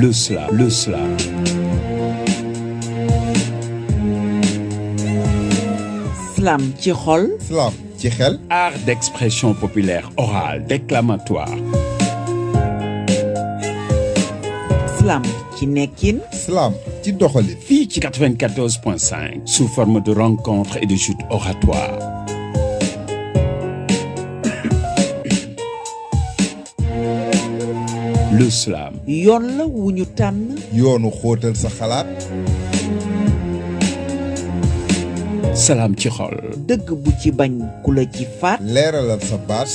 Le slam. Slam ci xol. Slam ci xel. Art d'expression populaire orale, déclamatoire. Slam ci nekkin. Slam ci doxalin. Fii ci 94.5 sous forme de rencontre et de chute oratoire. Le slam. yoon la wu ñu tànn. yoonu xóotal sa xalaat. Salam ci xol. dëgg bu ci bañ ku la ci faat. leeralal sa baat.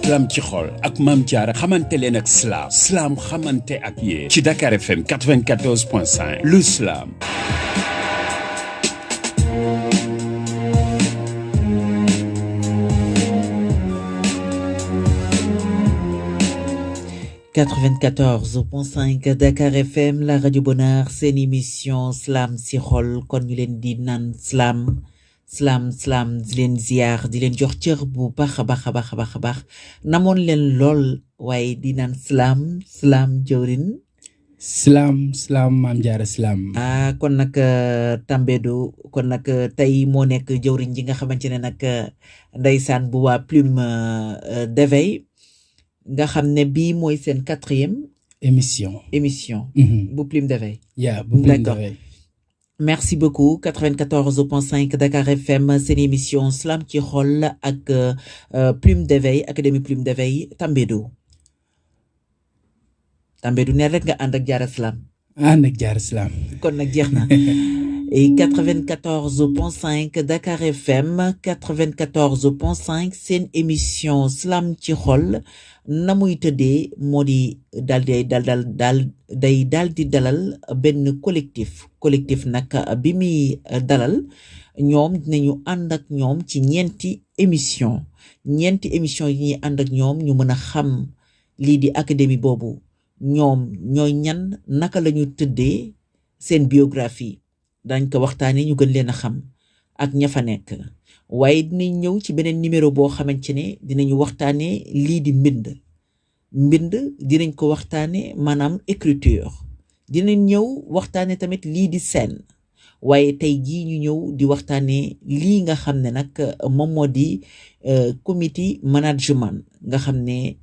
Salam ci xol ak Mame Diarra xamante leen ak slam. Slam xamante ak yéen. ci Dakar FM 94.5. Le slam. « 94.5 Dakar FM la rajo Bonheur seen émission Slam si xol kon ñu leen di naan slam di leen ziar di leen jox cër bu baax a baax namoon leen lool waaye di naan slam jawrin salaam Mame Diarra salaam. kon nag Tambédou kon nag tey moo nekk jawriñ ji nga xamante ne nag ndeysaan bu waa Plume d'éveil nga xam ne bii mooy seen 4e émission bu Plume d'éveil. bu Plume D'accord. d'éveil. Merci beaucoup 94.5 Dakar FM seen émission Slam ci xol ak Plume d'éveil académie Plume d'éveil Tambédou ne rek nga ànd ak Diarra Slam. ànd ak Diarra salaam. kon nag jeex na et 94.5 Dakar FM 94.5 seen émission Slam ci xol na muy tëddee moo di daal di dalal benn collectif nag bi muy dalal ñoom dinañu ànd ak ñoom ci ñeenti émission yi ñuy ànd ak ñoom ñu mën a xam lii di académie boobu ñoom ñooy ñan naka la ñu tëddee seen biographie dañ ko waxtaanee ñu gën leen a xam ak ña fa nekk waaye dinañ ñëw ci beneen numéro boo xamante ne dinañu waxtaanee lii di mbind dinañ ko waxtaanee maanaam écriture dinañ ñëw waxtaanee tamit lii di scène waaye tey jii ñu ñëw di waxtaanee lii nga xam ne nag moom moo di comité management nga xam ne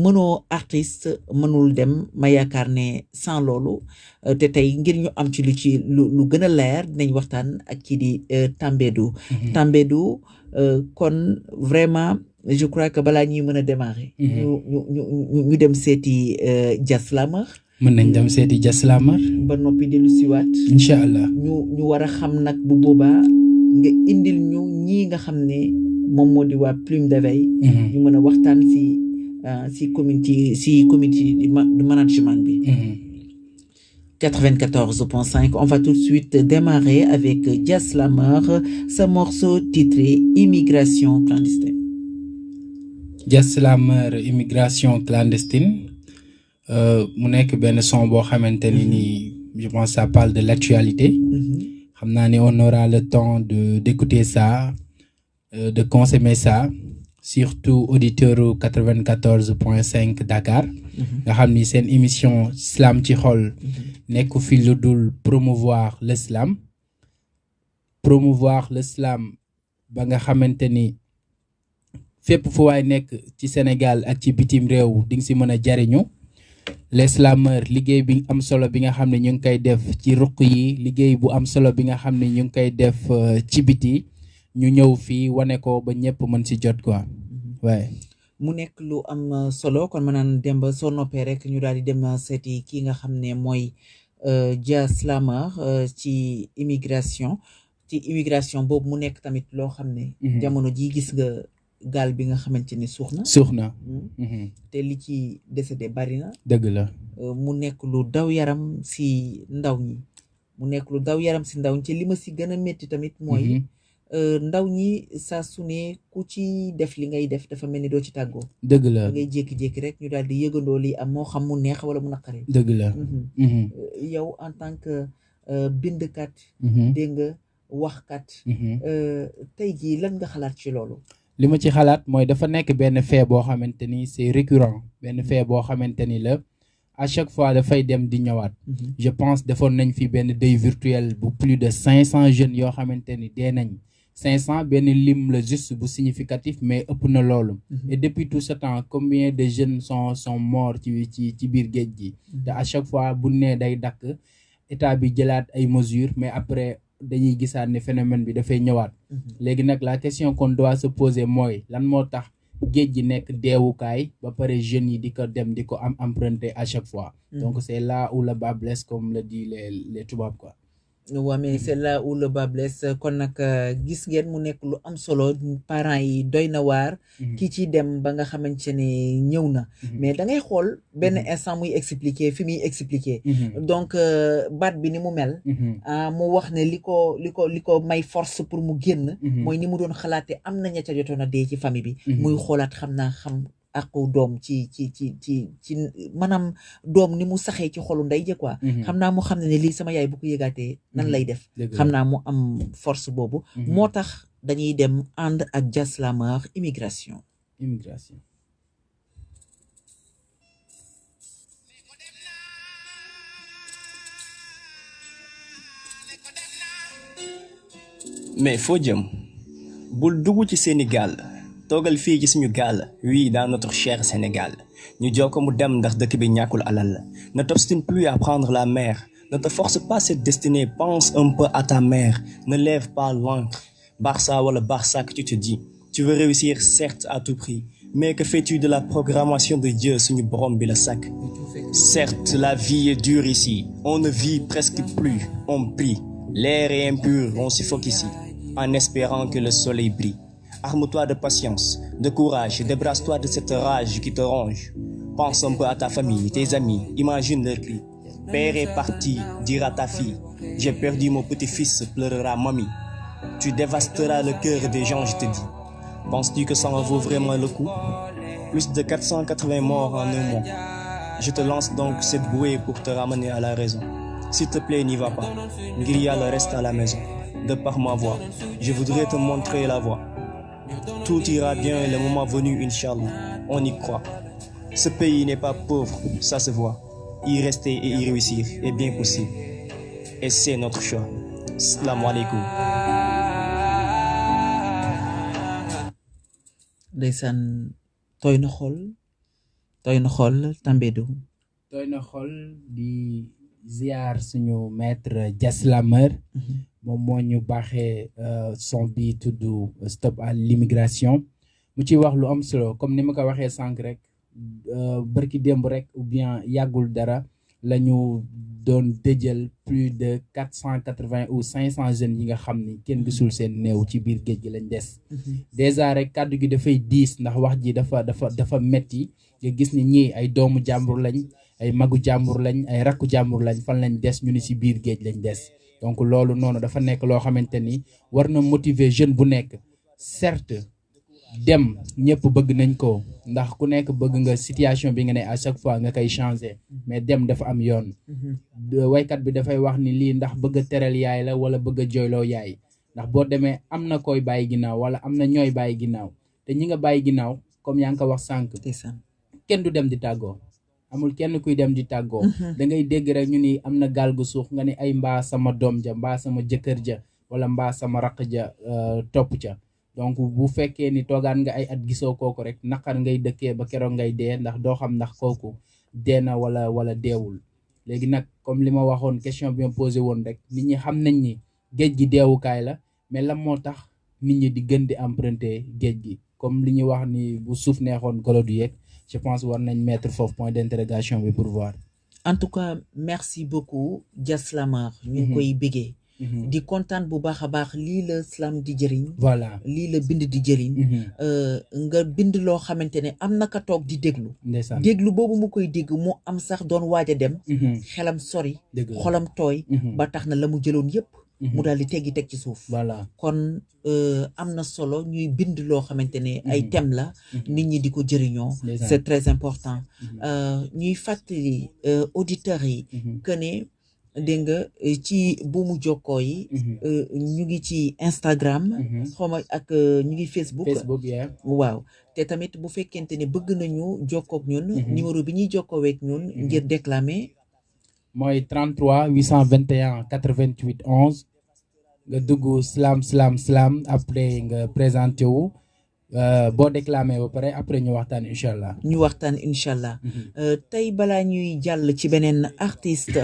mënoo artiste mënul dem ma yaakaar ne sans loolu te tey ngir ñu am ci lu gën a leer dinañ waxtaan ak kii di Tambédou kon vraiment je crois que balaa ñuy mën a démarrer ñu dem seeti Dia Slameur mën nañ dem seeti Dia Slameur. ba noppi dellu siwaat incha allah ñu war a xam nag bu boobaa nga indil ñu ñii nga xam ne moom moo di waa Plume d'éveil ñu mën a waxtaan si communauté de management bi 94.5 on va tout de suite démarrer avec Dia Slameur ce morceau titré Immigration clandestine. Dia Slameur immigration clandestine mu nekk benn son boo xamante ni je pense ça parle de l'actualité. xam naa ni on aura le temps d'écouter ça de consommer ça. surtout auditeur 94.5 Dakar nga xam ni seen émission Slam ci xol nekku fi lu dul promouvoir l'islam ba nga xamante ni fépp fu waay nekk ci Sénégal ak ci bitim réew di nga si mën a jariñu les slameurs liggéey bi am solo bi nga xam ne ñu ngi koy def ci ruq yi liggéey bu am solo bi nga xam ne ñu ngi koy def ci biti ñu ñëw fii wane ko ba ñëpp mën si jot quoi waaye mu nekk lu am solo kon ma naan Demba soo noppee rek ñu daal di dem seeti kii nga xam ne mooy Dia Slameur ci immigration boobu mu nekk tamit loo xam ne jamono ji gis nga gaal bi nga xamante ni suux na te li ci décédé bari na dëgg la mu nekk lu daw yaram si ndaw ñi te li ma si gën a métti tamit mooy ndaw ñi saa su ne ku ci def li ngay def dafa mel ni doo ci tàggoo dëgg la da ngay jékki-jékki rek ñu daal di yëgandoo li am moo xam mu neex wala mu naqari dëgg la yow en tant que bindkat dégg nga waxkat tey jii lan nga xalaat ci loolu li ma ci xalaat mooy dafa nekk benn fait boo xamante ni c'est récurrent benn fait boo xamante ni la à chaque fois dafay dem di ñëwaat. Je pense defoon nañ fi benn deuil virtuel bu plus de 500 jeunes yoo xamante ni dee nañ 500 benn lim la juste bu significatif mais ëpp na loolu. Et depuis tout ce temps combien de jeunes sont morts ci biir géej gi. te à chaque fois bu nee day dakk état bi jëlaat ay mesures mais après dañuy gisaat ne phénomène bi dafay ñëwaat. léegi nag la question qu'on doit se poser mooy lan moo tax géej gi nekk deewukaay ba pare jeunes yi di ko dem di ko am emprunté à chaque fois. Donc c'est là où le bas blesse comme le dit les tubaab quoi. waaw mais c'est là où le bas blesse kon nag gis ngeen mu nekk lu am solo parents yi doy na waar. ki ci dem ba nga xamante ne ñëw na. mais da ngay xool benn instant muy expliquer fi muy expliquer. donc baat bi ni mu mel. mu wax ne li ko may force pour mu génn. mooy ni mu doon xalaate am na ña ca jotoon a dee ci famille bi. muy xoolaat xam aku doom ci maanaam doom ni mu saxee ci xolu ndey ja quoi. xam naa mu xam ne lii sama yaay bu ko yëgaatee nan lay def. xam naa mu am force boobu. moo tax dañuy dem ànd ak Dia Slameur immigration. mais foo jëm bul dugg ci Sénégal. toogal fii ci suñu gaal oui dans notre cher Sénégal ñu jox ko mu dem ndax dëkk bi ñàkkul alal ne t'obstine plus à prendre la mer ne te force pas cette destinée pense un peu à ta mère ne lève pas l'encre Barça wala Barça que tu te dis tu veux réussir certes à tout prix mais que fais-tu de la programmation de Dieu suñu borom bi la sàkk certes la vie est dure ici on ne vit presque plus on prie l'air est impur on suffoque ici en espérant que le soleil brille. Arme-toi de patience, de courage, débrasse-toi de cette rage qui te ronge. Pense un peu à ta famille, tes amis, imagine leur cri. Père est parti, dira ta fille. J'ai perdu mon petit-fils, pleurera mamie. Tu dévasteras le cœur des gens, je te dis. Penses-tu que ça en vaut vraiment le coup? Plus de 480 morts en un mois. Je te lance donc cette bouée pour te ramener à la raison. S'il te plaît, n'y va pas. Grilla le reste à la maison. De par ma voix, je voudrais te montrer la voie. Tout ira bien le moment venu, Inch'Allah. On y croit. Ce pays n'est pas pauvre, ça se voit. Y rester et y réussir est bien possible. Et c'est notre choix. Salam alaikum. ndeysaan tooy na xol Tambédou. tooy na xol di ziar suñu maître Dia Slameur. moom moo ñu baaxee son bi tudd stop à l'immigration mu ci wax lu am solo comme ni ma ko waxee sànq rek bërki démb rek ou bien yàggul dara la ñu doon dëjël plus de 480 ou 500 jeunes yi nga xam ni kenn gisul seen néew ci biir géej gi lañ des. déjà rek kàddu gi dafay diis ndax wax ji dafa metti nga gis ni ñii ay doomu jàmbur lañ ay magu jàmbur lañ ay rakku jàmbur lañ fan lañ des ñu ni ci biir géej lañ des. donc loolu noonu dafa nekk loo xamante ni war na motiver jeune bu nekk certes dem ñëpp bëgg nañ ko ndax ku nekk bëgg nga situation bi nga ne à chaque fois nga koy changer mais dem dafa am yoon. waykat bi dafay wax ni lii ndax bëgg a teral yaay la wala bëgg a jooyloo yaay ndax boo demee am na koy bàyyi ginnaaw wala am na ñooy bàyyi ginnaaw te ñi nga bàyyi ginnaaw comme yaa ngi ko wax sànq. kenn du dem di tàggoo. amul kenn kuy dem di tàggoo. da ngay dégg rek ñu ni am na gaal gu suux nga ni ay mbaa sama doom ja mbaa sama jëkkër ja wala mbaa sama raq ja topp ca donc bu fekkee ni toogaan nga ay at gisoo kooku rek naqar ngay dëkkee ba keroog ngay dee ndax doo xam ndax kooku dee na wala deewul. léegi nag comme li ma waxoon question bi ma posé woon rek nit ñi xam nañ ni géej gi deewukaay la mais lan moo tax nit ñi di gën di emprunter géej gi comme li ñuy wax ni bu suuf neexoon golo du yeeg. je pense war nañ mettre foofu point d'interrogation bi pour voir. en tout cas merci beaucoup Dia Slameur ñu ngi koy bégee. di kontaan bu baax a baax lii la slam di jëriñ. voilà lii la bind di jëriñ. nga bind loo xamante ne am na ka toog di déglu. ndeysaan déglu boobu mu koy dégg mu am sax doon waaj a dem. xelam sori. xolam tooy. ba tax na la mu jëloon yépp. mu daal di teggi teg ci suuf. voilà kon am na solo ñuy bind loo xamante ne ay thème la. nit ñi di ko jëriñoo. c'est très important. ñuy fàttali auditeurs yi. que ne dégg nga ci buumu jokkoo yi ñu ngi ci Instagram xawma ak ñu ngi Facebook yeah. waaw te tamit bu fekkente ne bëgg nañu jokkook ñun numéro bi ñuy jokkooweek ñun ngir déclamer mooy 33 821 88 11 nga dugg slam après nga présenté wu boo déclamer ba pare après ñu waxtaan incha allah tey balaa ñuy jàll ci beneen artiste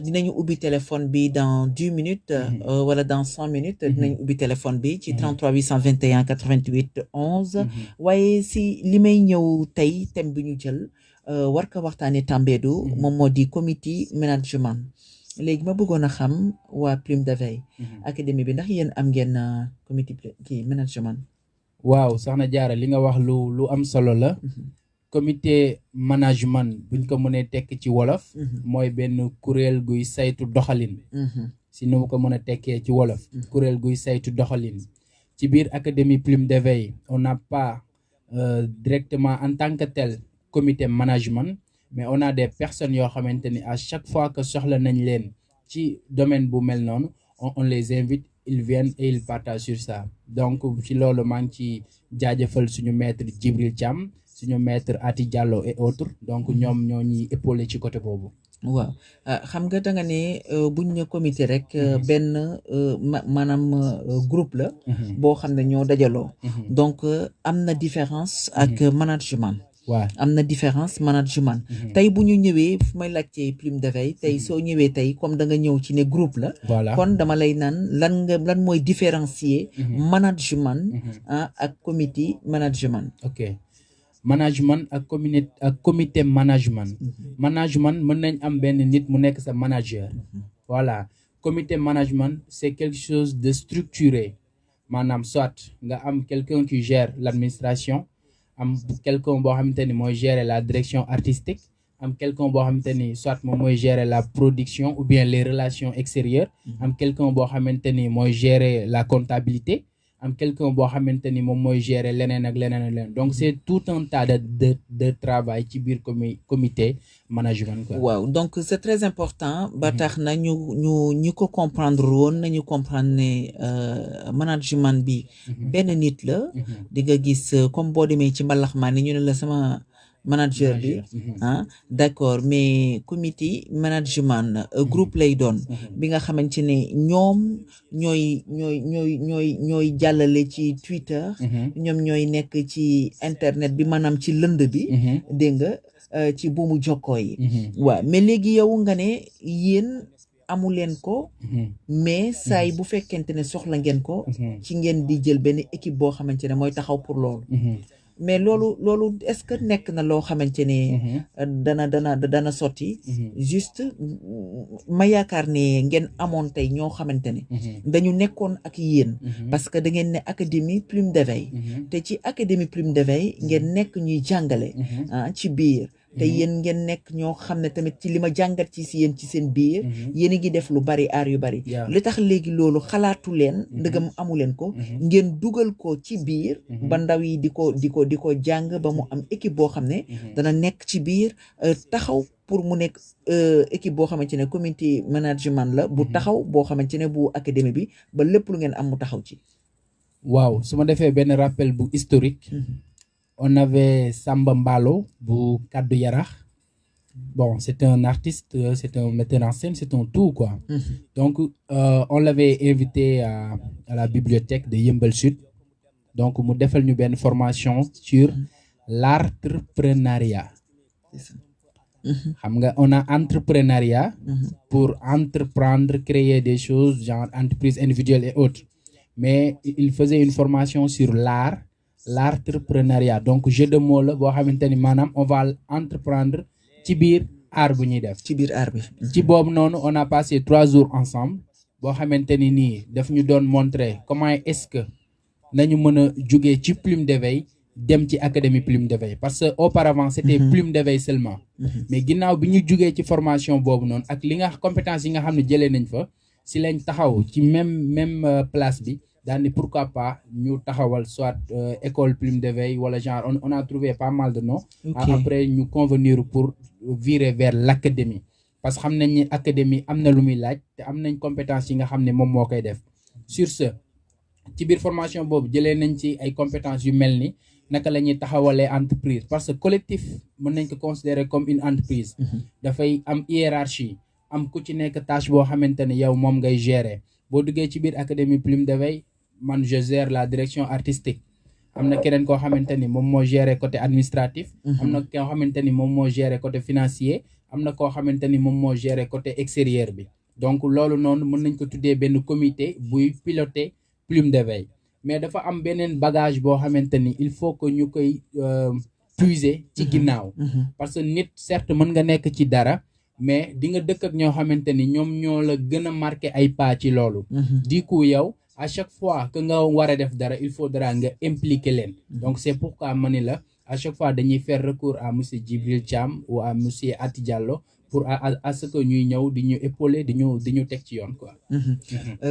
dinañu ubbi téléphone bi dans 10 minutes wala dans 100 minutes dinañu ubbi téléphone bi ci 33 821 88 11 waaye si li may ñëw tey thème bi ñu jël war ko waxtaane Tambédou moom moo di comité management léegi ma bëggoon a xam waa Plume de Veille académie bi ndax yéen am ngeen comité management. waaw soxna Diarra li nga wax lu am solo la. comité management buñ ko mënee tekk ci wolof. mooy benn kuréel guy saytu doxalin. si nu mu ko mën a tekkee ci wolof. kuréel guy saytu doxalin. ci biir académie Plume de Veille on n'a pas directement en tant que tel comité management. mais on a des personnes yoo xamante ni à chaque fois que soxla nañ leen ci domaine bu mel noonu on les invite ils viennent et ils partagent sur ça donc ci loolu maa ngi ci jaajëfal suñu maître Djibril Thiam suñu maître Ati Diallo et autres donc ñoom ñoo ñuy épaulé ci côté boobu. waaw xam nga da nga ne buñ ne comité rek benn maanaam groupe la. boo xam ne ñoo dajaloo. donc am na différence ak management. waaw am na différence management tey bu ñu ñëwee fu may laajtee Plume de Veille tey soo ñëwee tey comme da nga ñëw ci ne groupe la voilà kon dama lay naan lan mooy différencier management ak comité management. ok management ak comité management management mën nañ am benn nit mu nekk sa manager voilà comité management c'est quelque chose de structuré maanaam soit nga am quelqu'un qui gère l'administration am quelqu'un boo xamante ni mooy gérer la direction artistique am quelqu'un boo xamante ni soit moom mooy gérer la production ou bien les relations extérieures am quelqu'un boo xamante ni mooy gérer la comptabilité am quelqu'un boo xamante ni moom mooy gérer leneen ak leneen donc c'est tout un tas de travail ci biir comité management quoi. waaw donc c'est très important ba tax na ñu ko comprendre woon nañu comprendre ne management bi benn nit la di nga gis comme boo demee ci mbalaxmaan ni ñu ne la sama manager bi d'accord mais comité management groupe lay doon bi nga xamante ne ñoom ñooy jàllale ci Twitter ñoom ñooy nekk ci internet bi maanaam ci lënd bi dégg nga ci buumu jokkoo yi waaw mais léegi yow nga ne yéen amu leen ko mais saay bu fekkente ne soxla ngeen ko ci ngeen di jël benn équipe boo xamante ne mooy taxaw pour loolu mais loolu est-ce que nekk na loo xamante ne dana sotti juste ma yaakaar ne ngeen amoon tey ñoo xamante ne dañu nekkoon ak yéen parce que da ngeen ne académie Plume de Veille te ci académie Plume de Veille ngeen nekk ñuy jàngale ci biir te yéen ngeen nekk ñoo xam ne tamit ci li ma jàngat ci si yéen ci seen biir yéen a ngi def lu bari aar yu bari li tax léegi loolu xalaatu leen ndëgam amu leen ko ngeen dugal ko ci biir ba ndaw yi di ko jàng ba mu am équipe boo xam ne dana nekk ci biir taxaw pour mu nekk équipe boo xamante ne comité management la bu taxaw boo xamante ne bu académie bi ba lépp lu ngeen am mu taxaw ci. waaw su ma defee benn rappel bu historique. On avait Samba Mbalo bu Kaddu Yarax. Bon, c'est un artiste, c'est un metteur en scène, c'est un tout quoi. Donc on l'avait invité à la bibliothèque de Yeumbeul Sud. Donc mu defal ñu benn formation sur l'entrepreneuriat. xam nga on a entrepreneuriat pour entreprendre, créer des choses genre entreprise individuelle et autres. Mais il faisait une formation sur l'entrepreneuriat. Donc jeu de mots la boo xamante ni maanaam on va entreprendre ci biir art bu ñuy def. ci biir art bi. ci boobu noonu on a passé 3 jours ensemble boo xamante ni nii daf ñu doon montrer comment est-ce que nañu mën a jugee ci Plume de Veille dem ci académie Plume de Veille parce que auparavant c'était Plume de Veille seulement. Mais ginnaaw bi ñu jugee ci formation boobu noonu ak li nga compétence yi nga xam ne jëlee nañ fa si lañ taxaw ci même place bi. daal ni pourquoi pas ñu taxawal soit école Plume de Veille wala genre on a trouvé pas mal de noms. Après ñu convenir pour virer vers l'académie parce que xam nañ ni académie am na lu muy laaj te am nañ compétence yi nga xam ne moom moo koy def sur ce ci biir formation boobu jëlee nañ ci ay compétences yu mel ni naka la ñuy taxawalee entreprise parce que collectif mën nañ ko considérer comme une entreprise dafay am hiérarchie am ku ci nekk tâche boo xamante ne yow moom ngay gérer boo duggee ci biir académie Plume d'éveil man je gère la direction artistique am na keneen koo xamante ni moom moo gérer côté administratif am na koo xamante ni moom moo gérer côté financier am na koo xamante ni moom moo gérer côté extérieur bi donc loolu noonu mën nañ ko tuddee benn comité buy piloter Plume d'éveil mais dafa am beneen bagage boo xamante ni il faut que ñu koy puiser ci ginnaaw parce que nit certes mën nga nekk ci dara mais di nga dëkk ak ñoo xamante ni ñoom ñoo la gën a marqué ay pas ci loolu du coup yow à chaque fois que nga war a def dara il faudra nga impliquer leen donc c'est pourquoi ma ni la à chaque fois dañuy faire recours à monsieur Djibril Thiam ou à monsieur Ati Diallo pour à ce que ñuy ñëw di ñu épauler di ñu teg ci yoon quoi.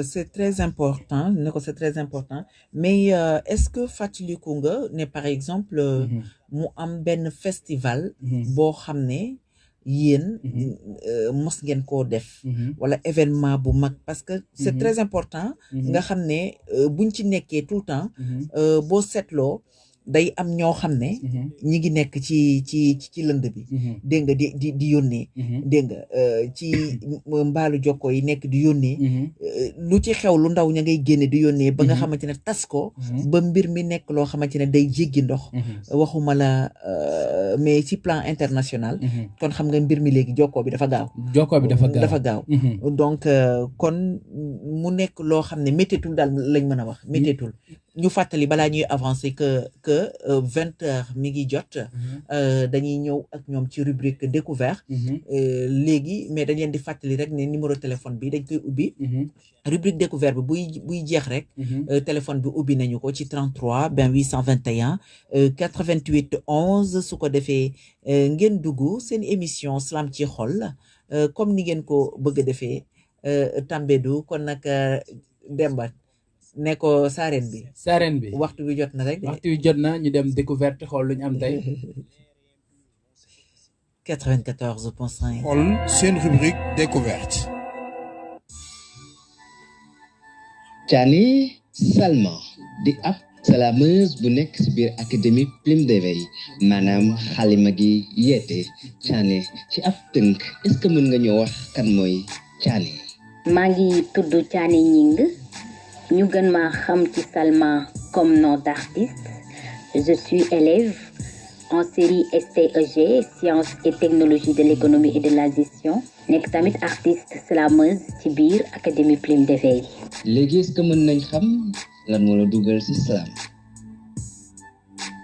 C'est très important ne ko c'est très important mais est-ce que fàttaliku nga ne par exemple mu am benn festival boo xam ne yéen mos ngeen koo def wala événement bu mag parce que c'est très important nga xam ne buñ ci nekkee tout le temps boo seetloo day am ñoo xam ne ñi ngi nekk ci lënd bi dégg nga di yónnee dégg nga ci mbaalu jokko yi nekk di yónnee lu ci xew lu ndaw ña ngay génne di yónnee ba nga xamante ne tas ko ba mbir mi nekk loo xamante ne day jéggi ndox waxuma la mais ci plan international kon xam nga mbir mi léegi jokkoo bi dafa gaaw donc kon mu nekk loo xam ne méttitul daal lañ mën a wax méttitul ñu fàttali balaa ñuy avancer que 20h mi ngi jot dañuy ñëw ak ñoom ci rubrique découverte léegi mais dañ leen di fàttali rek ne numéro téléphone bi dañ koy ubbi rubrique découverte bi buy jeex rek téléphone bi ubbi nañu ko ci 33 821 88 11 su ko defee ngeen dugg seen émission Slam ci xol comme ni ngeen ko bëgg a defee Tambédou kon nag Demba ne ko saareen bi waxtu bi jot na rek ñu dem découverte xool lu ñu am tey 94.5 xool seen rubrique découverte Thiané Salma di ab salameuse bu nekk ci biir académie Plume d'éveil maanaam xalima gi yeete Thiané ci ab tënk est-ce que mën nga ñoo wax kan mooy Thiané maa ngi tudd Thiané Ñing ñu gën maa xam ci Salma comme nom d'artiste. Je suis élève en série STEG, Sciences et Technologies de l'économie et de la gestion. nekk tamit artiste slameuse ci biir Académie Plume d'éveil. léegi est-ce que mën nañ xam lan moo la dugal ci slam?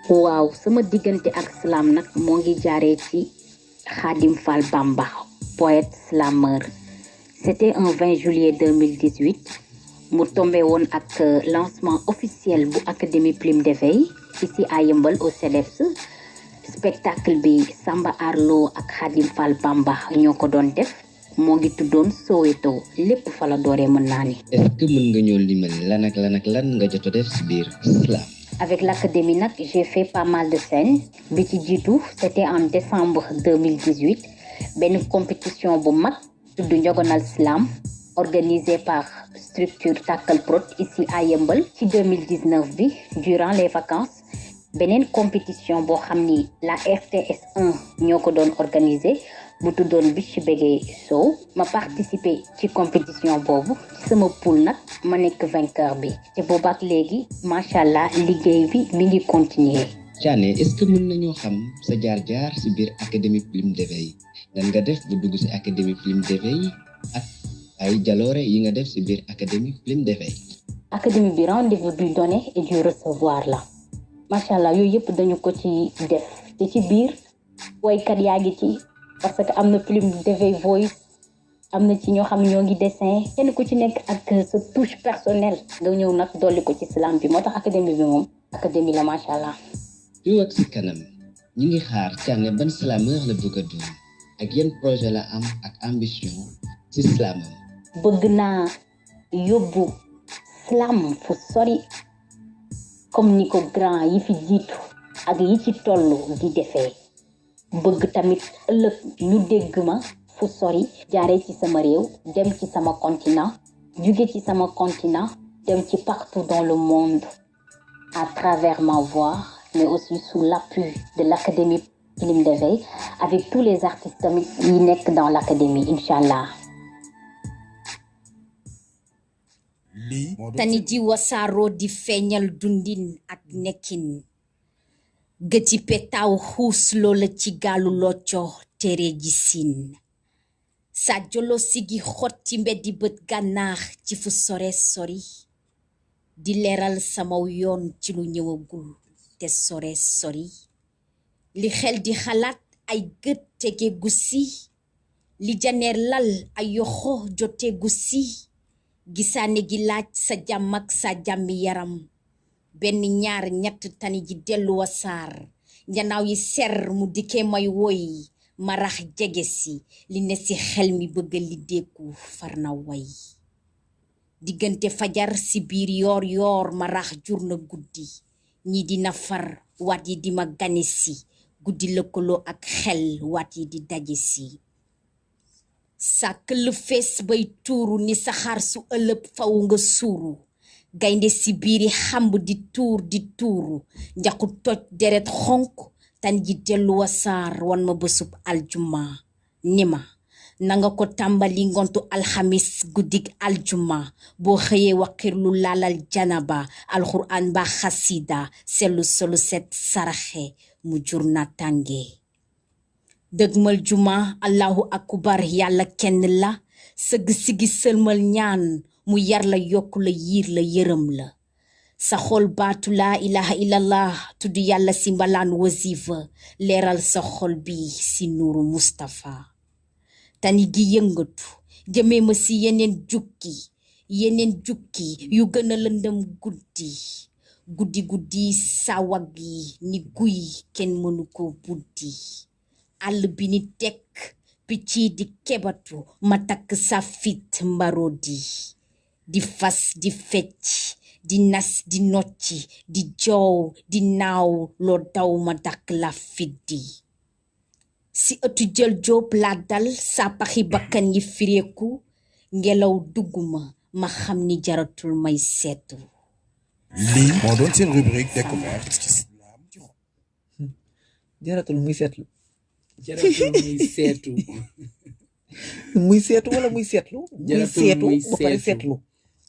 waaw sama diggante ak slam nag moo ngi jaaree ci Khadim Fall Bamba, poète slameur. C'était un 20 juillet 2018. mu tombé woon ak lancement officiel bu Académie Plume d'éveil ici à Yeumbeul au CEDEPS. spectacle bi Samba Arlo ak Khadim Fall Bamba ñoo ko doon def moo ngi tuddoon Soweto lépp fa la dooree mën naa ni. est-ce que mën nga ñoo limal lan ak lan nga jot a def ci biir slam? Avec l'académie nag j'ai fait pas mal de scènes bi ci jiitu c'était en décembre 2018 benn compétition bu mag tudd Njogonal Slam organisé par structure Takkal Prod ici à Yeumbeul ci 2019 bi durant les vacances. beneen compétition boo xam ni la RTS 1 ñoo ko doon organisé bu tuddoon Biche Bégué Sow ma participé ci compétition boobu ci sama poule nag ma nekk vainqueur bi te boobaak léegi macha allah liggéey bi mi ngi continuer. Thiané est-ce que mën nañoo xam sa jaar-jaar ci biir Académie Plume d'éveil lan nga def bu dugg ci Académie Plume d'éveil ak ay jaloore yi nga def ci biir Académie Plume d'éveil. Académie bi rendez-vous du donner et du recevoir la. macha allah yooyu yëpp dañu ko ci def te ci biir woykat yaa ngi ci parce que am na Plume d'éveil voice am na ci ñoo xam ne ñoo ngi dessin kenn ku ci nekk ak sa touche personnelle nga ñëw nag dolli ko ci slam bi moo tax académie bi moom académie la macha allah. fii ak ci kanam ñu ngi xaar Thiané ban slameur la bëgg a doon ak yan projet la am ak ambition ci slamam. bëgg naa yóbbu slam fu sori. comme ni ko grand yi fi jiitu ak yi ci tollu di defee bëgg tamit ëllëg ñu dégg ma fu sori jaaree ci sama réew dem ci sama continent jóge ci sama continent dem ci partout dans le monde à travers ma voix mais aussi sous l'appui de l'Académie Plume d'éveil avec tous les artistes tamit yi nekk dans l'académie inchallah tani di wasaaroo di feeñal dundin ak nekkin gëti petaaw xuus loola ci gaalu locco tere ji siin sàjjolo sigi xotti mbeddi bët gànnaax ci fu sore sori di leeral samaw yoon ci lu ñëwagul te sore sori li xel di xalaat ay gët tege gu si li janeer lal ay yoxo jote gu si gisaane gi laaj sa jàmm ak sa jàmmi yaram benn ñaar ñett tani ji dellu wasaar njanaaw yi ser mu dikkee may woy marax jege si li ne si xel mi bëgg li dékku far na way diggante fajar si biir yoor yoor marax jur na guddi ñi dina far waat yi di ma gane si guddi lëkkaloo ak xel waat yi di daje si sàkk lu fees bay tuuru ni saxaar su ëlëb faw nga suuru gaynde si biiri xamb di tuuru njaxu toj deret xonk tan ji dellu wasaar wan ma bésub aljuma ni ma nanga ko tàmbali ngontu alxamis guddig aljuma boo xëyee waqirlu laalal janaba alxuraan ba xasida sellu solu set saraxe mu jur na tànge dëgmal juma allahu akbar yàlla kenn la sëgg sigi sëlmal ñaan mu yar la yokku la yiir la yërëm la sa xol baatu laa ilaha illallah tudd yàlla si mbalaan wasifa leeral sa xol bi si nuuru Mustafa tani gi yëngatu jëmee ma si yeneen jukki yu gën a lëndëm guddi sawag yi ni guy kenn mënu ko buddi àll bi ni tekk picc di kebatu ma takk sa fit mbarodi di fas di fecc di nas di nocci di joow di naaw loo daw ma dakk la fiddi si ëttu jël jóob laa dal sa paxi bakkan yi fireeku ngelaw dugguma ma xam ni jaratul may seetu lii moo doon seen rubrique découverte ci Islam ci xol jaratul muy seetlu muy seetu muy seetu wala muy seetlu muy seetu ba pare seetlu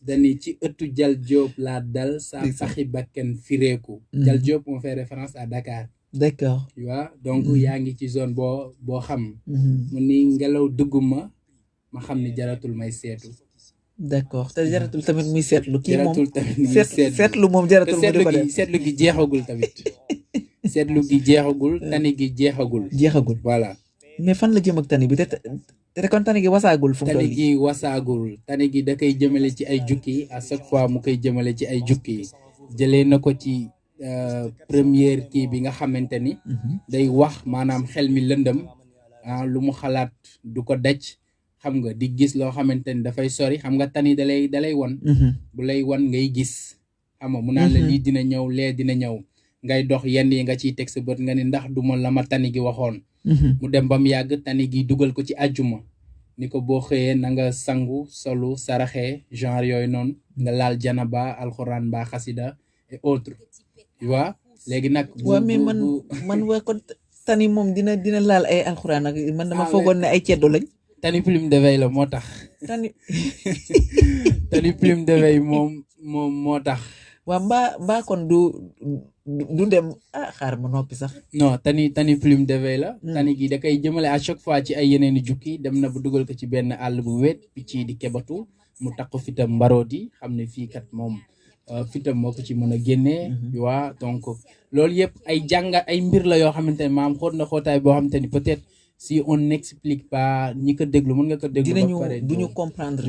dani ci ëttu Jal Diop laa dal sa paxi bakkan fireeku Jal Diop on fait référence à Dakar. D'accord. Tu vois donc yaa ngi ci zone boo xam mu ni ngelaw dugguma ma xam ni jaratul may seetu. D'accord te jaratul tamit muy seetlu kii moom jaratul tamit muy seetlu moom jaratul mu di ko def seetlu gi jeexagul tamit seetlu gi jeexagul tani gi jeexagul voilà mais fan la jëm ak tani bi te kon tani gi wasaagul fu mu toll tani gi wasaagul tani gi da koy jëmale ci ay jukki à chaque fois mu koy jëmale ci ay jukki jëlee na ko ci première kii bi nga xamante ni day wax maanaam xel mi lëndëm lu mu xalaat du ko daj xam nga di gis loo xamante ni dafay sori xam nga tani dalay won bu lay won ngay gis xam nga mu naan la lii dina ñëw lee dina ñëw ngay dox yenn yi nga ciy teg sa bët nga ni ndax du ma la ma tani gi waxoon mu dem ba mu yàgg tani gi dugal ko ci àjjuma ni ko boo xëyee na nga sangu solu saraxe genre yooyu noonu nga laal janaba alxuraan ba xasida et autres tu vois léegi nag waaw mais man waa ko tani moom dina laal ay alxuraan ak man dama foogoon ne ay ceddo lañ tani plume d'éveil la moo tax tani plume d'éveil moom moo tax waa mbaa kon du dem xaar ma noppi sax non tani plume d'éveil la tani gi da koy jëmale à chaque fois ci ay yeneeni jukki dem na bu dugal ko ci benn àll bu wéet picc yi di kebatu mu takk fitam mbarooti xam ne fii kat moom fitam moo ko ci mën a génnee waa donc loolu yëpp ay jàngat ay mbir la yoo xamante ne maam xóot na xóotaay boo xamante ni peut-être si on n'explique pas ñi ko déglu mën nga ko déglu ba pare duñu comprendre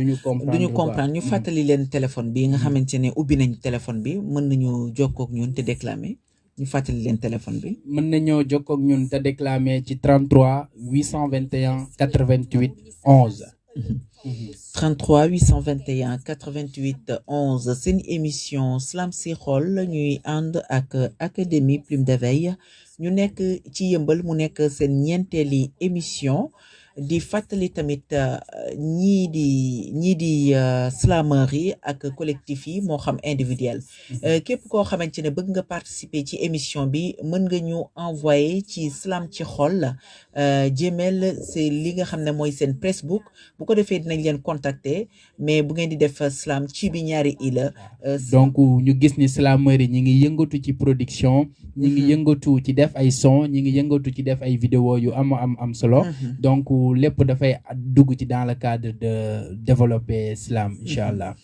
ñu fàttali leen téléphone bi nga xamante ne ubbi nañ téléphone bi mën nañu jokkoo ak ñun te déclamer ñu fàttali leen téléphone bi mën nañoo jokkoo ak ñun te déclamer ci 33 821 88 11 33 821 88 11 seen émission Slam si xol ñuy ànd ak Académie Plume d'éveil ñu nekk ci yëmbal mu nekk seen ñeenteeli émission di fàttali tamit ñii di slameurs yi ak collectif yi moo xam individuel képp koo xamante ne bëgg nga participer ci émission bi mën nga ñu envoyer ci slam ci xol Gmail c'est li nga xam ne mooy seen Facebook bu ko defee dinañ leen contacter mais bu ngeen di def slam ci bi ñaari i la donc ñu gis ni slameurs yi ñi ngi yëngatu ci production ñi ngi yëngatu ci def ay son ñi ngi yëngatu ci def ay vidéo yu am solo donc lépp dafay dugg ci dans le cadre de développer slam incha allah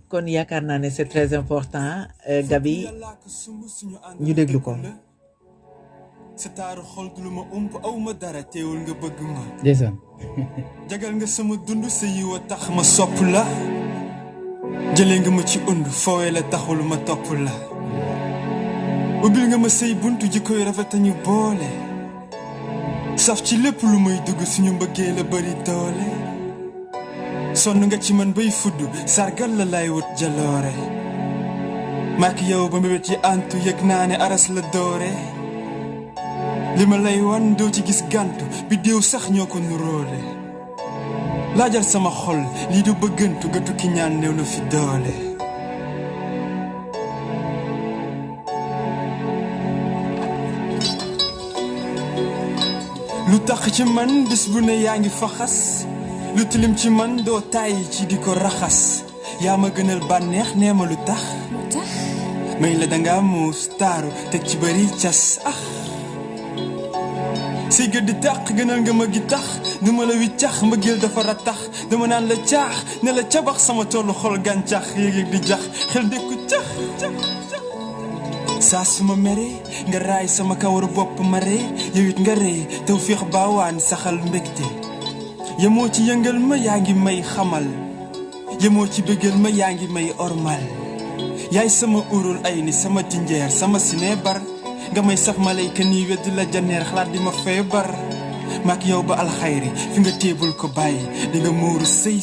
kon yaakaar naa ne c'est très important Gaby ñu déglu ko sa taaru xol du lu ma ump aw ma dara teewul nga bëgg ma ndeysaan jagal nga sama dund sa yiw a tax ma sopp la jëlee nga ma ci und fowee la taxul ma topp la ubbil nga ma say buntu jikkoy rafet ñu boole saf ci lépp lu muy dugg suñu mbëggee la bari doole sonn nga ci man bay fudd sargal la lay wut jaloore maak yow ba mbébét yi antu yëg naa ne aras la doore li ma lay wan doo ci gis gàntu biddew sax ñoo ko nuróole laajal sama xol lii du bëggantu ga tukki ñaan néew na fi doole lu tax ci man bis bu ne yaa ngi faxas lu tilim ci man doo tàyyi ci di ko raxas yaa ma gënal bànneex nee ma lu tax may la danga muus taaru teg ci bari cas si gëdd tàq gënal nga ma gi tax nu ma la wi cax mbëggeel dafa ratax dama naan la caax ne la cabax sama tollu xol gàncax yéeg di jax xel dëkku cax saa su ma meree nga raay sama kawar bopp ma ree yow it nga ree taw féex baawaan saxal mbégte yemoo ci yëngal ma yaa ngi may xamal yemoo ci bëggal ma yaa ngi may ormal yaay sama urul ay ni sama jinjeer sama sineebar nga may saf malayka nii weddi la janeer xalaat di ma feebar maak yow ba alxayri fi nga téebul ko bàyyi di nga muuru sëy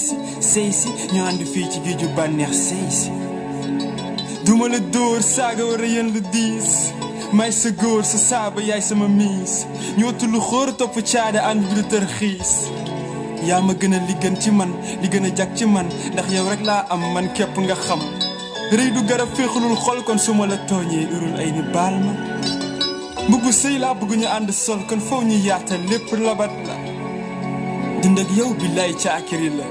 si ñu ànd fii ci géeju bànneex sëy si duma la dóor saaga war a yën lu diis may sa góor sa saaba yaay sama miis ñoo tullu xóor topp caada ànd bi du tër xiis yaa ma gën a li gën ci man li gën a jag ci man ndax yow rek laa am man képp nga xam rëy du garab féexulul xol kon su ma la tooñee urul ay ni baal ma mbubb sëy laa bëgg ñu ànd sol kon faw ñu yaatal lépp labat la dund ak yow bi lay caakiri la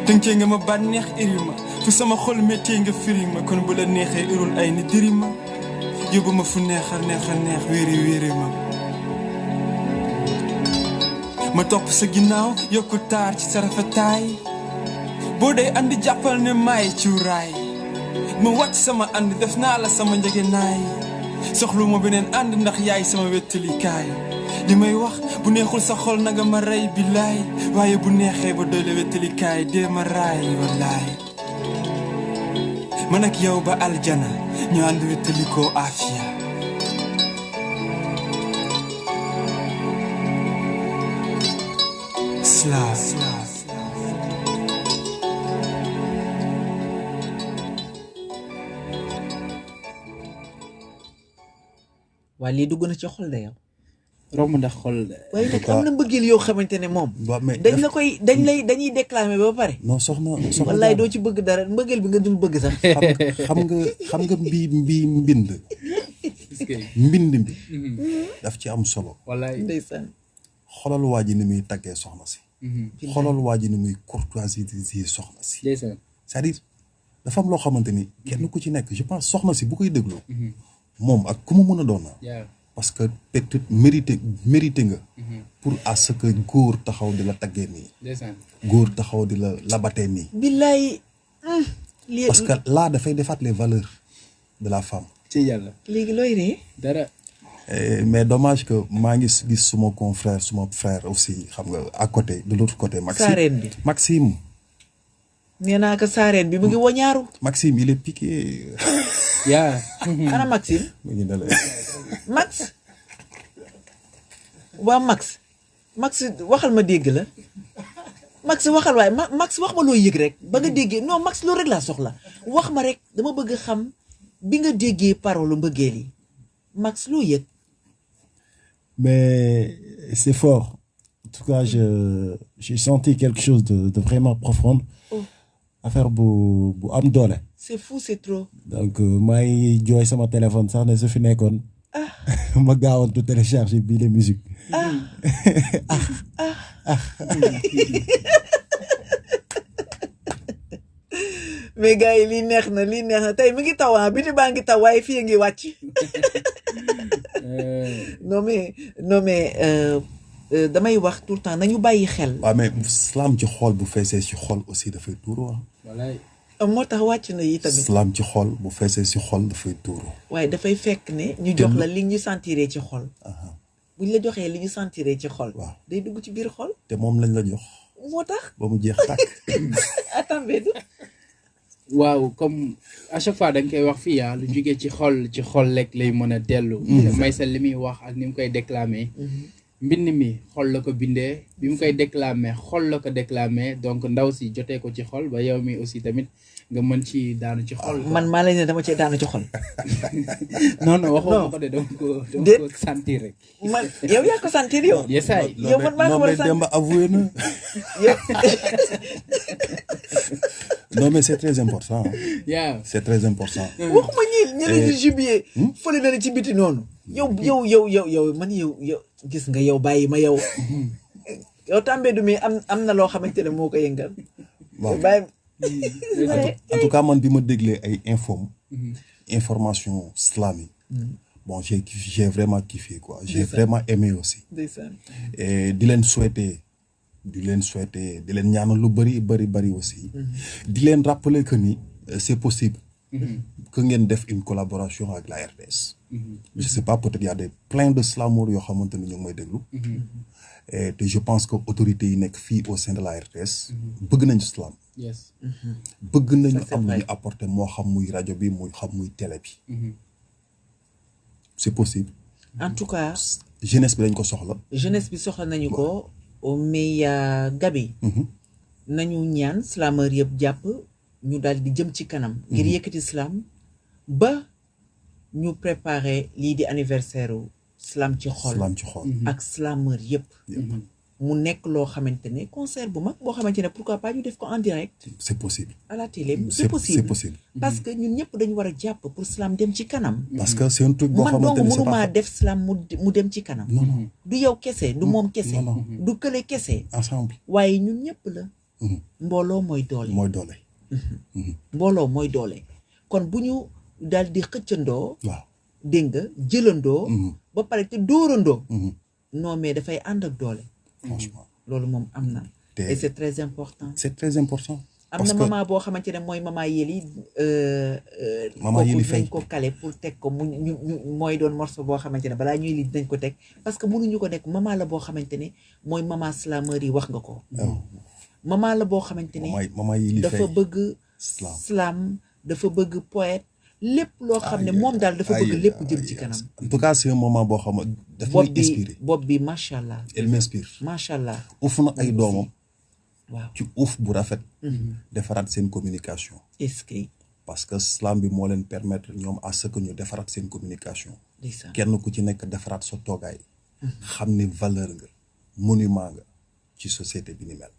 tënkee nga ma bànneex iri ma fu sama xol méttee nga firi ma kon bu la neexee urul ay ni diri ma yóbbu ma fu neexal neex wéere ma ma topp sa ginnaaw yokku taar ci sa rafetaay boo dee andi jàppal ne maay cuuraay ma wàcc sama ànd def naa la sama njëgënaay soxlu ma beneen ànd ndax yaay sama wettalikaay li may wax bu neexul sa xol naga ma rey billaay waaye bu neexee ba doy la wettalikaay dee ma raay wallaay man ak yow ba aljana ñu ànd wettalikoo afiya waa lii dugg na ci xol de yow romb ndax xol waaye nag am na mbëggeel yoo xamante ne moom dañuy déclamer ba pare non soxna wallaay doo ci bëgg dara mbëggeel bi nga dul bëgg sax xam nga mbind bi daf ci am solo wallaay ndeysaan xolal waa ji ni muy taggee soxna si xolal waa ji ni muy courtoisie si soxna si c'est-à-dire dafa am loo xamante ni kenn ku ci nekk je pense soxna si bu koy déglu moom ak ku mu mën a doon parce que peut-être mérité nga pour à ce que góor taxaw di la taggee nii góor taxaw di la labatee nii billaay parce que là dafay defaat les valeurs de la femme ci yàlla léegi looy ree dara mais dommage que maa ngi gis suma confrère suma frère aussi xam nga à côté de l'autre côté Maxime nee naa ko saareen bi mu ngi woñaaru Maxime il est piqué yaa ana Maxime mu ngi dale Max waa Max waxal ma dégg la Max waxal waaye Max wax ma loo yëg rek ba nga déggee non Max loolu rek laa soxla wax ma rek dama bëgg xam bi nga déggee parole mbëggeel yi Max loo yëg mais c'est fort tout cas j'ai senti quelque chose de vraiment profond. Affaire bu am doole. c'est fou c'est trop. donc maa ngi jooy sama téléphone sax ne su fi nekkoon. ma gaawantu télécharger bii les musiques. mais gars yi lii neex na tey mi ngi taw biti baa ngi taw waaye fii ngi wàcc. non mais damay wax tout le temps nañu bàyyi xel. waaw mais slam ci xol bu feesee ci xol aussi dafay tuuru walaay. moo tax wàcc na yi tamit. slam ci xol bu feesee ci xol dafay tuuru. waaye dafay fekk ne ñu jox la li ñu sentiree ci xol. bu ñu la joxee li ñu sentiree ci xol. waaw day dugg ci biir xol. te moom lañ la jox. moo tax ba mu jeex tàkk. attends waaw comme à chaque fois da nga koy wax fii lu jógee ci xol lekk lay mën a dellu. may sa li muy wax ak ni mu koy déclamer. mbind mi xol la ko bindee bi mu koy déclamer xol la ko déclamer donc ndaw si jotee ko ci xol ba yow mi aussi tamit nga mën ci daanu ci xol. man maa lay ne dama cee daanu ci xol. non waxuma ko de dama ko sentir rek. man yow yaa ko sentir yow. yesaay yow man maa ko war a sentir Demba avoué na. non mais c'est très important. Yeah. c'est très important. waxuma ñi di jubilé. fële na ci biti noonu. yow man yow gis nga yow bàyyi ma yow. yow Tambédou mi am na loo xamante ne moo ko yëngal. waaw bàyyi. en tout cas man bi ma déglee ay information slam yi. bon j'ai vraiment kiffé quoi. j'ai vraiment aimé aussi. et di leen souhaiter di leen ñaanal lu bari aussi. di leen rappeler que ni c'est possible. que ngeen def une collaboration avec la RTS. je sais pas peut-être y a plein de slamour yoo xamante ni ñu ngi may déglu. et je pense que autorités yi nekk fii au sein de la RTS. bëgg nañu slam. yes. bëgg nañu am lu ñu apporter moo xam muy rajo bi muy xam muy télé bi. c'est possible. en tout cas. jeunesse bi dañ ko soxla. jeunesse bi soxla nañu ko. mais Gabi. nañu ñaan slameur yëpp jàpp ñu daal di jëm ci kanam. ngir yëkkati slam ba ñu préparer lii di anniversaire slam ci xol. ak slameur yëpp. mu nekk loo xamante ne concert bu mag boo xamante ne pourquoi pas ñu def ko en direct. c'est possible. à la télé c'est possible. parce que ñun ñëpp dañu war a jàpp pour slam dem ci kanam. parce que c'est un truc boo xamante ne man donc mënumaa def slam mu dem ci kanam. du yow kese du moom kese. du kële kese. ensemble. waaye ñun ñëpp la. mbooloo mooy doole. mbooloo mooy doole. kon bu ñu daal di xëccandoo. waaw dégg nga jëlandoo. ba pare te dóorandoo. non mais dafay ànd ak doole. franchement loolu moom am na. et c'est très important. c'est très important. am na maman boo xamante ne mooy maman Yeli. maman Yeli Faye nañ ko kale pour teg ko mu ñu mooy doon morceau boo xamante ne balaa ñuy li dinañ ko teg parce que mënuñu ko nekk maman la boo xamante ne mooy maman slameur yi wax nga ko. maman la boo xamante ne dafa bëgg slam dafa bëgg poète lépp loo xam ne moom daal dafa bëgg lépp jëm ci kanam. en tout cas c'est un moment boo xam ne daf may inspiré. bopp bi macha allah. elle m'inspire. macha allah. uuf na ay doomam. waaw ci uuf bu rafet. defaraat seen communication. est-ce que. parce que slam bi moo leen permettre ñoom à ce que ñu defaraat seen communication. kenn ku ci nekk defaraat sa toogaay. xam ni valeur nga monument nga ci société bi ni mel.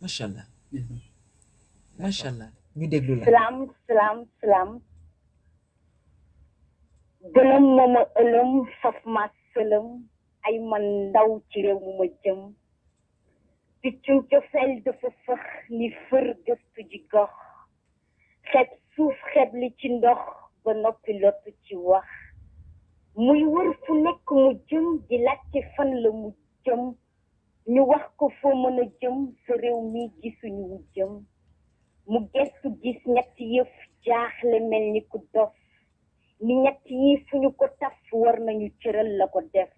macha allah. macha allah. ñu déglu la. salaam. gëlëm mooma ëlëm faf ma sëlëm ay man ndaw ci réew mu ma jëm. piccum cofeel dafa fëx ni fër gëstu ji gox. xeeb suuf xeeb li ci ndox ba noppi lott ci wax. muy wër fu nekk mu jëm di laajte fan la mu jëm. ñu wax ko foo mën a jëm sa réew mi gisuñu wu jëm. mu gestu gis ñett yëf jaaxle mel ni ku dof ni ñett yi fu ñu ko taf war nañu cëral la ko def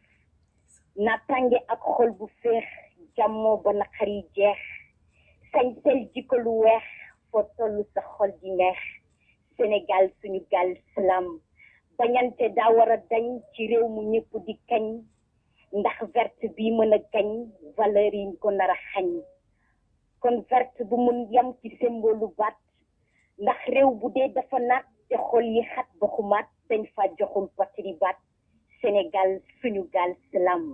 naataange ak xol bu féex jàmmoo ba naqar yi jeex sañsel jikko lu weex foo tollu sa xol di neex Sénégal suñu gaal slam bañante daa war a dañ ci réew mu ñëpp di kañ ndax verte bi mën a gañ valeur yi ñu ko nar a xañ kon verte bu mun yam ci symbole baat ndax réew bu dee dafa naat te xol yi xat ba xumaat dañ fa joxul patrie baat Sénégal suñu gaal slam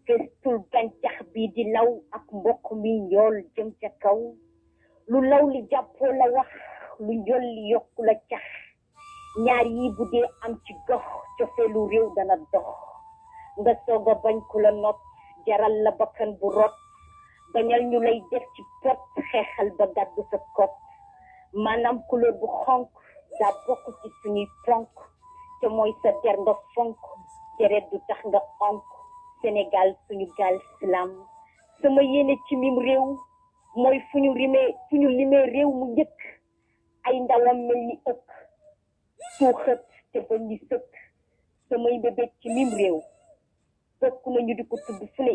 festul gàncax bi di law ak mbokk mi njool jëm ca kaw lu law li jàppoo la wax lu njool li yokku la cax ñaar yi bu dee am ci gox cofeelu réew dana dox nga soog a bañ ku la not jaral la bakkan bu rot bañal ñu lay def ci pot xeexal ba gàddu sa kot maanaam couleur bu xonk daa bokk ci suñuy ponk te mooy sa der nga fonk deret du tax nga onk Sénégal suñu gaal Islam sama yéene ci mim réew mooy fu ñu limee réew mu njëkk ay ndawam mel ni ëkk suuxat te bañ ni sëkk samay bébét ci mim réew bokk nañu di ko tudd fu ne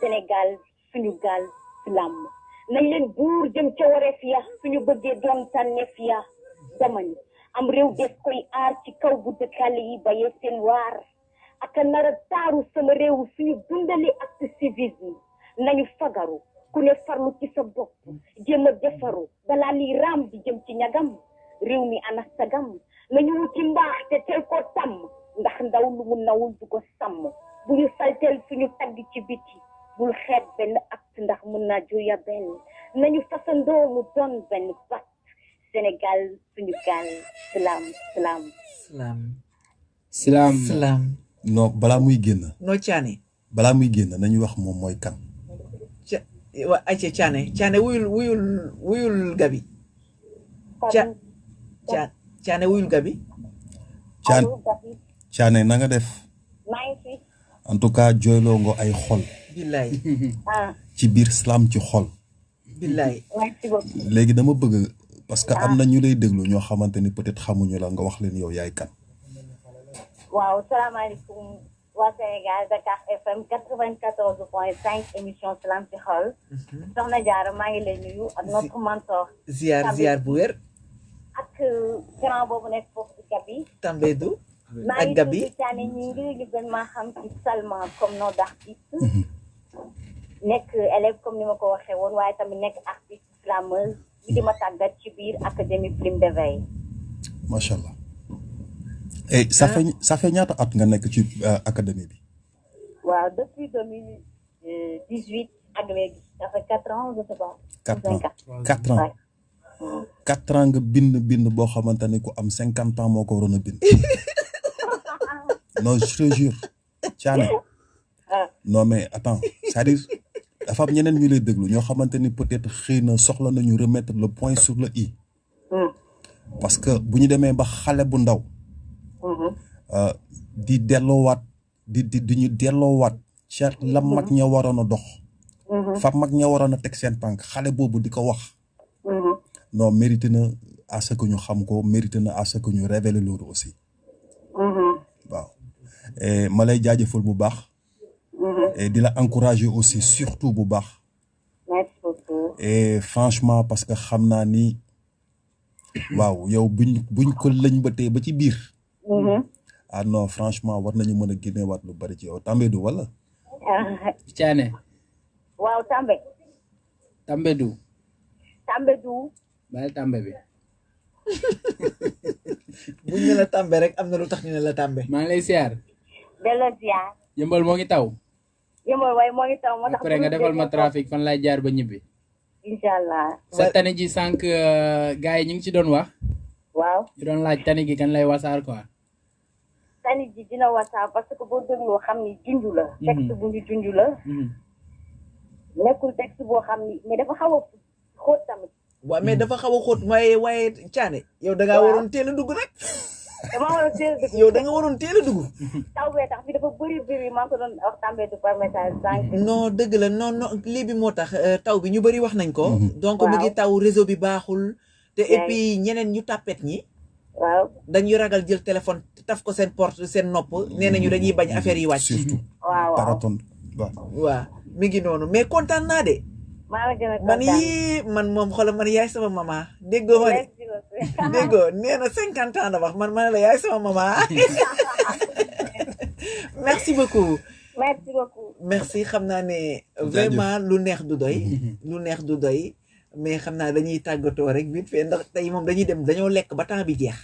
Sénégal suñu gaal Islam nañ leen buur jëm ca wareef ya suñu bëggee doon tànneef ya damañ am réew des koy aar ci kaw bu dëkkaale yi bayee seen waar ak a nar a taaru sama réew suñu dundali acte civisme nañu fagaru ku ne farlu ci sa bopp jéem a defaru balaa liy raam di jëm ci ñagam réew mi ana sagam nañu wuti mbaax te tel ko tàmm ndax ndaw lu mu nawul du ko sàmm bu ñu salteel suñu tagg ci biti bul xeet benn acte ndax mën naa juya benn nañu fasandoo mu doon benn bat Sénégal suñu gaal salaam salaam salaam non balaa muy génn noo Thiané balaa muy génn nañu wax moom mooy kan wa ayca Thiané wuyul Gabi Thiané wuyul Gabi Thiané na nga def en tout cas jooyloo nga ay xol billaay ci biir Slam ci xol billaay léegi dama bëgg parce que am na ñu lay déglu ñoo xamante ni peut-être xamuñu la nga wax leen yow yaay kan waaw salaamaaleykum waa Sénégal Dakar FM 94.5 émission Slam ci xol soxna Diarra maa ngi lay nuyu ak notre mentor ziar bu wér ak grand boobu nekk foofu ci Gabi Tambédou maa ngi tudd Thiané ñi ngi gën maa xam ci Salma comme nom d'artiste nekk élève comme ni ma ko waxee woon waaye tamit nekk artiste slameuse bi di ma tàggat ci biir académie Plume d'éveil macha allah et ça fait ñaata at nga nekk ci académie bi waaw depuis 2018 ak léegi ça fait 4 ans je sais pas 4 ans nga bind boo xamante ne ku am 50 ans moo ko waroon a bind non je te jure Thiané non mais attends c'est-à-dire dafa am ñeneen ñu lay déglu ñoo xamante ni peut-être xëy na soxla nañu remettre le point sur le i parce que bu ñu demee ba xale bu ndaw di delloowaat di ñu delloowaat ca la mag ña waroon a dox fa mag ña waroon a teg seen tànk xale boobu di ko wax non mérité na à ce que ñu xam ko mérité na à ce que ñu révéler loolu aussi waaw et ma lay jaajëfal bu baax et di la encourager aussi surtout bu baax merci beaucoup et franchement parce que xam naa ni waaw yow buñ ko lëñbatee ba ci biir ah non franchement war nañu mën a génneewaat lu bari ci yow Tambédou wala Thiané waaw Tambédou bàyyi També bi buñ ne la També rek am na lu tax ñu ne la També maa ngi lay siyaar delloo ziar yëmbal moo ngi taw waaye moo ngi taw moo tax après nga defal ma trafic fan lay jaar ba ñibbi inshallah sa tane ji sànq gars yi ñu ngi ci doon wax waaw ñu doon laaj tane gi kan lay wasaar quoi tani ji dina wasaar parce que boo dégloo xam ni junju la texte bu ñu junju la nekkul texte boo xam ni mais dafa xaw a xóot tamit waaw mais dafa xaw a xóot waaye Thiané yow da ngaa waroon teel a dugg rek dama waroon teel a dugg yow da nga waroon teel a dugg taw bee tax bi dafa bëri maa ko doon wax Tambédou par message sànq non dëgg la non lii bi moo tax taw bi ñu bëri wax nañ ko donc mu ngi taw réseau bi baaxul te et puis ñeneen ñu tàppet ñi waaw dañuy ragal jël téléphone taf ko seen porte seen nopp nee nañu dañuy bañ affaire yi wàcc surtout waaw paraton waaw mi ngi noonu mais kontaan naa de man yii man moom xoolal man yaay sama mama déggoo ma ne déggoo nee na 50 ans la wax man ma ne la yaay sama mama merci beaucoup merci xam naa ne vraiment lu neex du doy mais xam naa dañuy tàggatoo rek vite fait ndax tey moom dañuy dem dañoo lekk ba temps bi jeex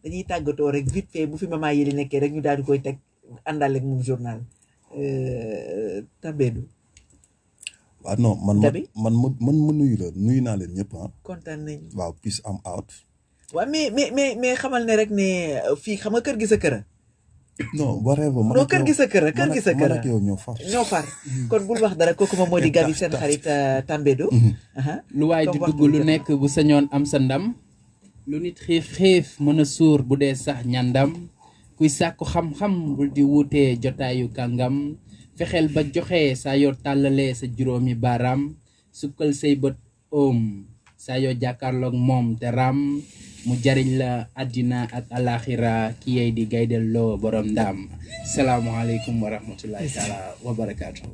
dañuy tàggatoo rek vite fait bu fi mama yi li nekkee rek ñu daal di koy teg àndal ak moom journal Tambédou. waaw non man Gabi ma nuyu la nuyu naa leen ñëpp ah. kontaan nañu. waaw peace am out. waaw mais xamal ne rek ne fii xam nga kër gi sa kër. non whatever. non kër gi sa kër kër gi sa kër. man ak yow ñoo far. kon bul wax dara kooku moom moo di Gabi seen xarit Tambédou. lu waay di dugg lu nekk bu sañoon am sa ndam. lu nit xiif mën a suur bu dee sax ñandam. kuy sàkku xam-xam bul di wuutee jotaayu kàngam. fexeel ba joxe saa yoo tàllalee sa juróomi baaraam. sukkal say bët saa yoo jàkkaarloog moom te ram. mu jariñ la àddina ak alaxira ki yey di gaydel loo borom ndam salaamaaleykum wa rahmatullahi taala wa barakaatu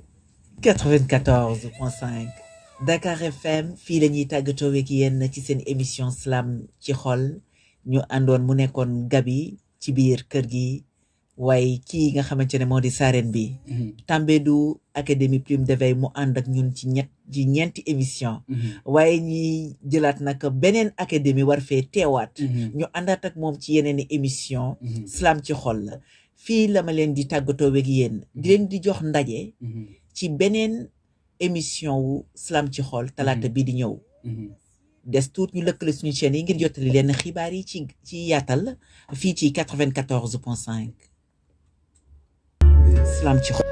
94.5 Dakar FM fii la ñuy tàggatoo ak yéen ci seen émission Slam ci xol ñu àndoon mu nekkoon Gabi ci biir kër gi waaye kii nga xamante ne moo di sareen bi Tambédou Académie Plume d'éveil mu ànd ak ñun ci ñeenti émission waaye ñi jëlaat nag beneen académie war fee teewaat ñu àndaat ak moom ci yeneen i émission Slam ci xol la fii la ma leen di tàggatoo ak yéen di leen di jox ndaje ci beneen émission wu Slam ci xol talaata bii di ñëw des tuut ñu lëkkale suñu chaîne yi ngir jottali leen xibaar yi ci yaatal fii ci 94.5 Slam ci xol